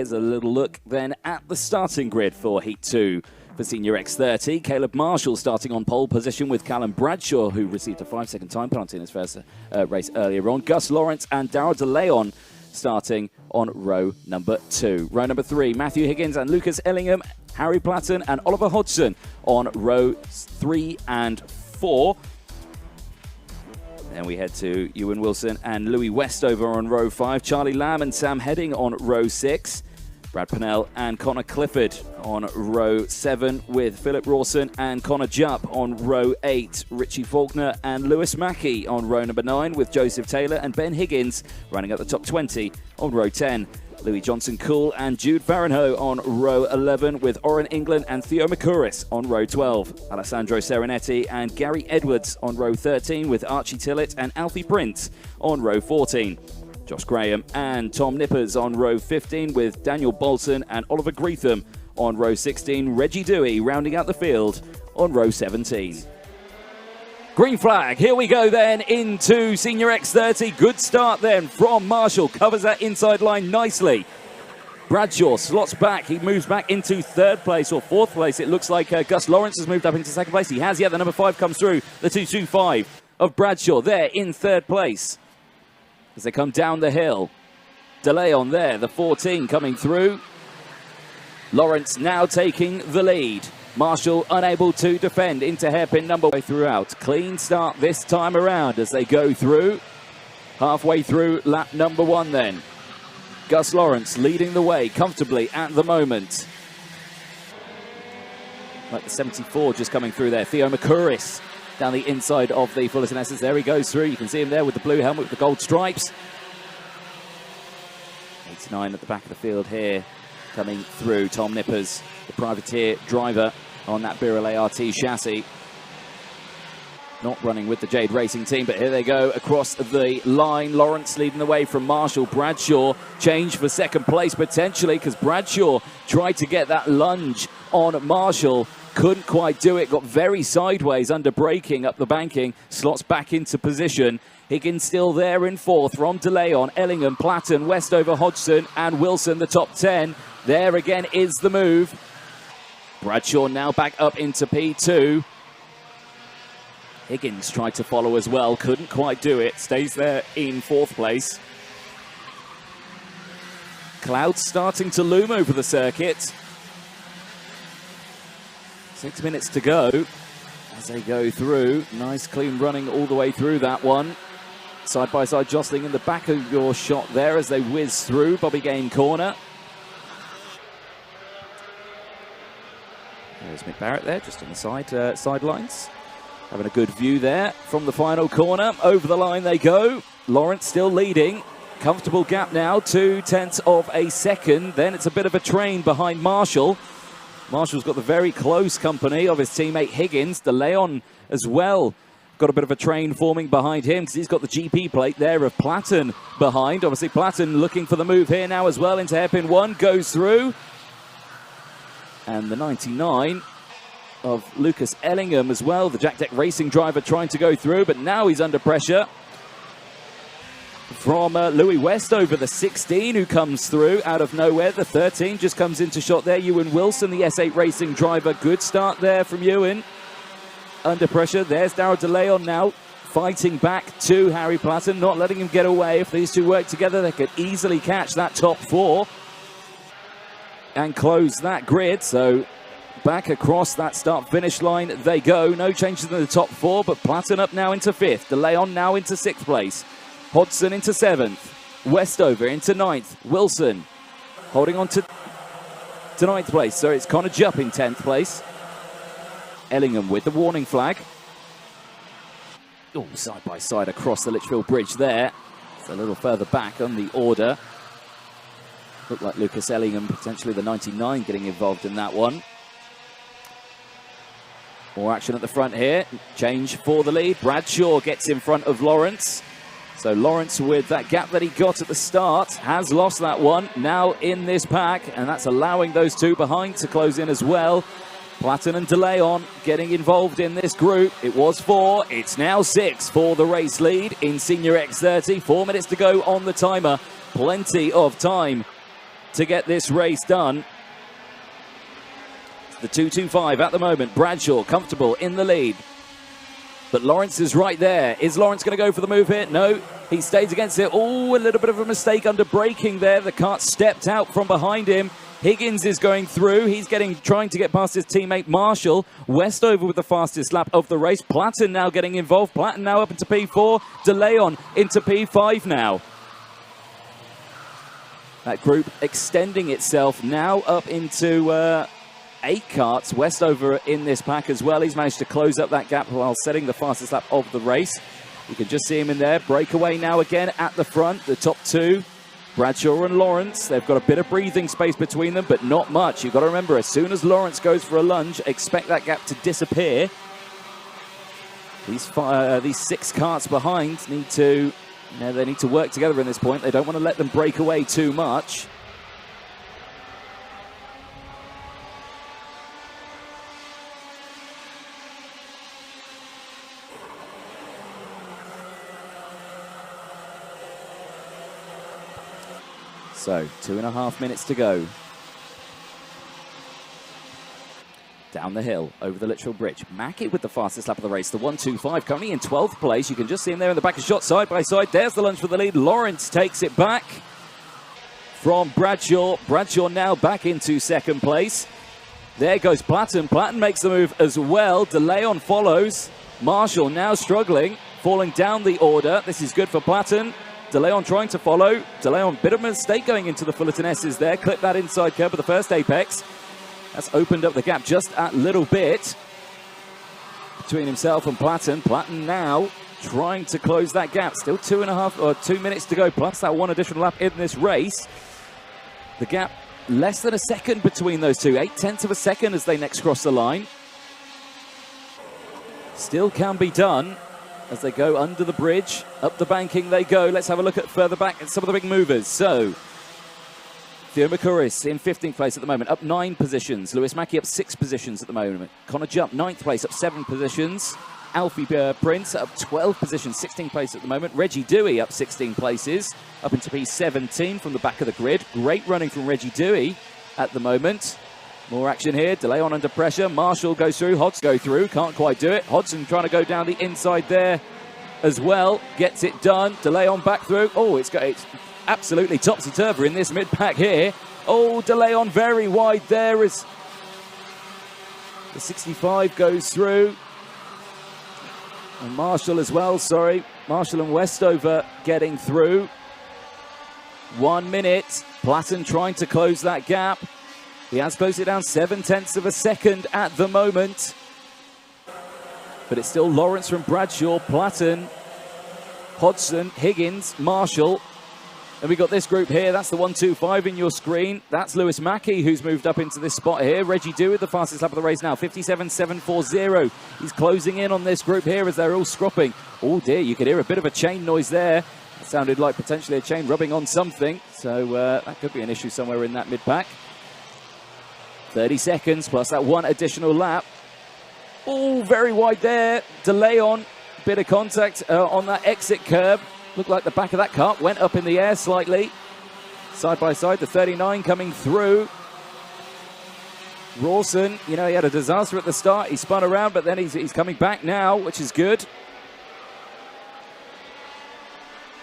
Here's a little look then at the starting grid for Heat 2. For Senior X30, Caleb Marshall starting on pole position with Callum Bradshaw, who received a 5-second time penalty in his first race earlier on. Gus Lawrence and Darrell De Leon starting on row number 2. Row number 3, Matthew Higgins and Lucas Ellingham, Harry Platten and Oliver Hodgson on row 3 and 4. Then we head to Ewan Wilson and Louis Westover on row 5, Charlie Lamb and Sam Heading on row 6. Brad Pennell and Connor Clifford on row 7 with Philip Rawson and Connor Jupp on row 8. Richie Faulkner and Lewis Mackey on row number 9 with Joseph Taylor and Ben Higgins running at the top 20 on row 10. Louis Johnson-Cool and Jude Farinho on row 11 with Oren England and Theo Makuris on row 12. Alessandro Serenetti and Gary Edwards on row 13 with Archie Tillett and Alfie Prince on row 14. Josh Graham and Tom Nippers on row 15 with Daniel Bolton and Oliver Greetham on row 16. Reggie Dewey rounding out the field on row 17. Green flag, here we go then into Senior X30. Good start then from Marshall, covers that inside line nicely. Bradshaw slots back, he moves back into 3rd place or 4th place. It looks like Gus Lawrence has moved up into 2nd place. He has, yeah, the number 5 comes through, the 225 of Bradshaw there in 3rd place. As they come down the hill, De Leon there, the 14 coming through. Lawrence now taking the lead. Marshall unable to defend into hairpin number way throughout. Clean start this time around as they go through. Halfway through lap number 1 then. Gus Lawrence leading the way comfortably at the moment. Like the 74 just coming through there. Theo Makuris down the inside of the Fullerton Essence. There he goes through. You can see him there with the blue helmet with the gold stripes. 89 at the back of the field here. Coming through, Tom Nippers, the privateer driver on that Birrell ART chassis. Not running with the Jade Racing team, but here they go across the line. Lawrence leading the way from Marshall. Bradshaw change for 2nd place potentially because Bradshaw tried to get that lunge on Marshall. Couldn't quite do it, got very sideways under braking up the banking, slots back into position. Higgins still there in 4th, from De Leon, Ellingham, Platten, Westover, Hodgson and Wilson, the top 10. There again is the move. Bradshaw now back up into P2. Higgins tried to follow as well, couldn't quite do it, stays there in 4th place. Clouds starting to loom over the circuit. 6 minutes to go as they go through. Nice clean running all the way through that one. Side by side jostling in the back of your shot there as they whiz through Bobby Game corner. There's Mick Barrett there just on the sidelines. Having a good view there from the final corner. Over the line they go. Lawrence still leading. Comfortable gap now, 0.2 of a second. Then it's a bit of a train behind Marshall. Marshall's got the very close company of his teammate Higgins. De Leon as well got a bit of a train forming behind him because he's got the GP plate there of Platten behind. Obviously Platten looking for the move here now as well into hairpin 1, goes through. And the 99 of Lucas Ellingham as well, the Jack Deck Racing driver trying to go through, but now he's under pressure from Louis Westover, the 16 who comes through out of nowhere. The 13 just comes into shot there. Ewan Wilson, the S8 Racing driver. Good start there from Ewan. Under pressure. There's Darrell De Leon now fighting back to Harry Platten, not letting him get away. If these two work together, they could easily catch that top 4 and close that grid. So back across that start-finish line they go. No changes in the top 4, but Platten up now into 5th. De Leon now into 6th place. Hodgson into 7th. Westover into 9th. Wilson holding on to 9th place. So it's Connor Jupp in 10th place. Ellingham with the warning flag. Oh, side by side across the Litchfield Bridge there. It's a little further back on the order. Looked like Lucas Ellingham, potentially the 99, getting involved in that one. More action at the front here. Change for the lead. Bradshaw gets in front of Lawrence. So Lawrence, with that gap that he got at the start, has lost that one. Now in this pack, and that's allowing those two behind to close in as well. Platten and De Leon getting involved in this group. It was 4, it's now 6 for the race lead in Senior X30. 4 minutes to go on the timer. Plenty of time to get this race done. The 2.25 at the moment. Bradshaw comfortable in the lead. But Lawrence is right there. Is Lawrence going to go for the move here? No, he stays against it. Oh, a little bit of a mistake under braking there. The kart stepped out from behind him. Higgins is going through. He's trying to get past his teammate Marshall. Westover with the fastest lap of the race. Platten now getting involved. Platten now up into P4. DeLeon into P5 now. That group extending itself now up into 8 karts. Westover in this pack as well. He's managed to close up that gap while setting the fastest lap of the race. You can just see him in there. Breakaway now again at the front. The top 2. Bradshaw and Lawrence, they've got a bit of breathing space between them, but not much. You've got to remember, as soon as Lawrence goes for a lunge, expect that gap to disappear. These 6 karts behind need to, they need to work together in this point. They don't want to let them break away too much. So, 2.5 minutes to go. Down the hill, over the literal bridge. Mackey with the fastest lap of the race, the 1.25, currently in 12th place. You can just see him there in the back of shot, side by side. There's the lunge for the lead. Lawrence takes it back from Bradshaw. Bradshaw now back into 2nd place. There goes Platten. Platten makes the move as well. DeLeon follows. Marshall now struggling, falling down the order. This is good for Platten. DeLeon trying to follow. DeLeon, bit of a mistake going into the Fullerton S's there. Clip that inside curb of the first apex. That's opened up the gap just a little bit between himself and Platten. Platten now trying to close that gap. Still 2 minutes to go, plus that 1 additional lap in this race. The gap less than a second between those two. 0.8 of a second as they next cross the line. Still can be done as they go under the bridge. Up the banking they go. Let's have a look at further back at some of the big movers. So, Theo McCurris in 15th place at the moment, up 9 positions. Lewis Mackey up 6 positions at the moment. Connor Jupp, 9th place, up 7 positions. Alfie Prince up 12 positions, 16th place at the moment. Reggie Dewey up 16 places, up into P17 from the back of the grid. Great running from Reggie Dewey at the moment. More action here. DeLeon under pressure. Marshall goes through. Hodgson go through. Can't quite do it. Hodgson trying to go down the inside there as well. Gets it done. DeLeon back through. Oh, it's absolutely topsy-turvy in this mid-pack here. Oh, DeLeon very wide there as the 65 goes through. And Marshall as well, sorry. Marshall and Westover getting through. 1 minute. Platten trying to close that gap. He has closed it down 0.7 of a second at the moment. But it's still Lawrence from Bradshaw, Platten, Hodgson, Higgins, Marshall. And we got this group here. That's the 1.25 in your screen. That's Lewis Mackey who's moved up into this spot here. Reggie Dewey, the fastest lap of the race now, 57.740. He's closing in on this group here as they're all scropping. Oh dear, you could hear a bit of a chain noise there. It sounded like potentially a chain rubbing on something. So that could be an issue somewhere in that mid-pack. 30 seconds plus that 1 additional lap. Oh, very wide there. DeLeon, bit of contact on that exit curb. Looked like the back of that kart went up in the air slightly. Side by side, the 39 coming through. Rawson, he had a disaster at the start. He spun around, but then he's coming back now, which is good.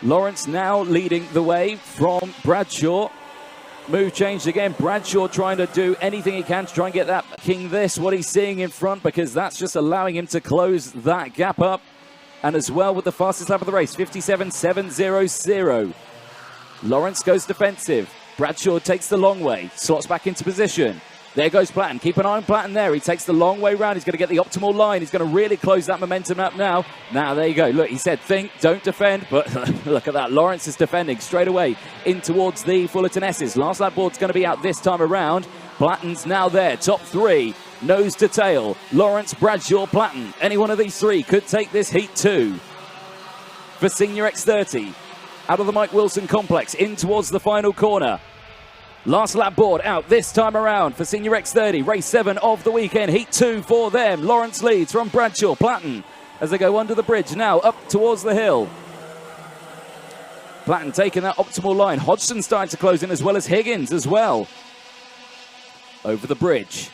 Lawrence now leading the way from Bradshaw. Move changed again. Bradshaw trying to do anything he can to try and get that king what he's seeing in front, because that's just allowing him to close that gap up. And as well with the fastest lap of the race, 57.700. Lawrence goes defensive. Bradshaw takes the long way, slots back into position. There goes Platten. Keep an eye on Platten there. He takes the long way round. He's going to get the optimal line. He's going to really close that momentum up now. Now, there you go. Look, he said think, don't defend. But look at that. Lawrence is defending straight away in towards the Fullerton S's. Last lap board's going to be out this time around. Platten's now there. Top 3. Nose to tail. Lawrence, Bradshaw, Platten. Any one of these 3 could take this heat 2. For Senior X30. Out of the Mike Wilson complex. In towards the final corner. Last lap board out this time around for Senior X30. Race 7 of the weekend. Heat 2 for them. Lawrence leads from Bradshaw. Platten as they go under the bridge now up towards the hill. Platten taking that optimal line. Hodgson starting to close in as well as Higgins as well. Over the bridge.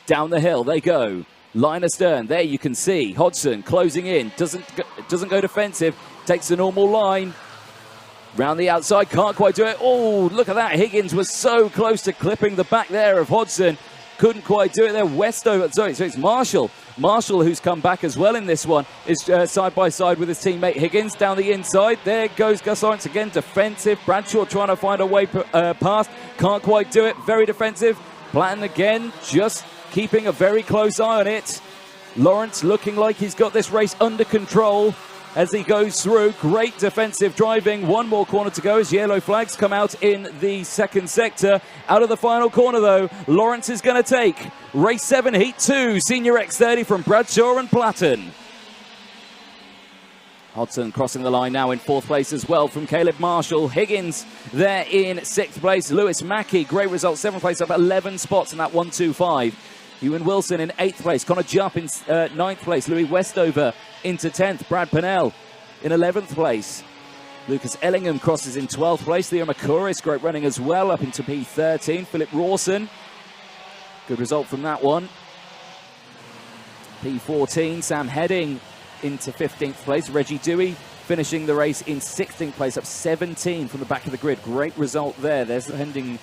Down the hill they go. Line astern. There you can see Hodgson closing in. Doesn't go defensive. Takes the normal line. Round the outside. Can't quite do it. Oh, look at that. Higgins was so close to clipping the back there of Hodgson. Couldn't quite do it there. Westover. Sorry, so it's Marshall. Marshall, who's come back as well in this one, is side by side with his teammate Higgins down the inside. There goes Gus Lawrence again, defensive. Bradshaw trying to find a way past. Can't quite do it. Very defensive. Platten again, just keeping a very close eye on it. Lawrence looking like he's got this race under control as he goes through. Great defensive driving. One more corner to go as yellow flags come out in the second sector. Out of the final corner, though, Lawrence is going to take race 7, heat 2, Senior X30 from Bradshaw and Platten. Hodgson crossing the line now in 4th place as well from Caleb Marshall. Higgins there in 6th place. Lewis Mackey, great result, 7th place, up 11 spots in that 1-2-5. Ewan Wilson in 8th place. Connor Jupp in 9th place. Louis Westover into 10th. Brad Pennell in 11th place. Lucas Ellingham crosses in 12th place. Theo McCouris, great running as well, up into P13. Philip Rawson, good result from that one. P14, Sam Heading into 15th place. Reggie Dewey finishing the race in 16th place, up 17 from the back of the grid. Great result there. There's the pending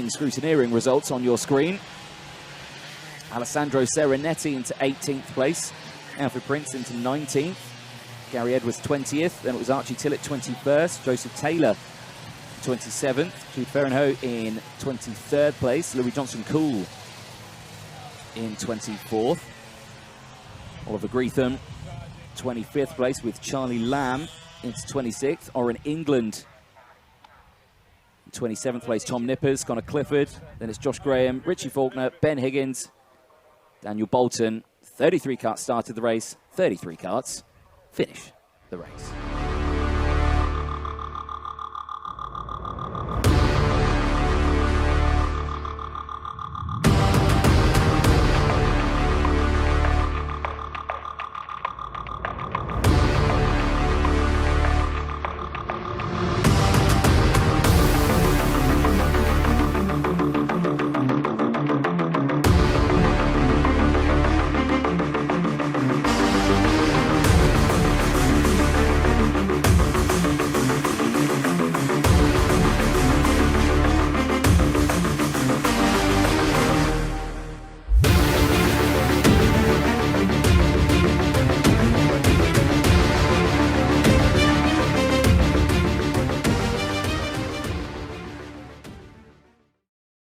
scrutineering results on your screen. Alessandro Serenetti into 18th place. Alfred Prince into 19th. Gary Edwards 20th. Then it was Archie Tillett 21st. Joseph Taylor 27th. Jude Ferrenho in 23rd place. Louis Johnson Cool in 24th. Oliver Greetham 25th place with Charlie Lamb into 26th. Oren England 27th place. Tom Nippers, Connor Clifford. Then it's Josh Graham, Richie Faulkner, Ben Higgins, Daniel Bolton. 33 karts started the race, 33 karts finish the race.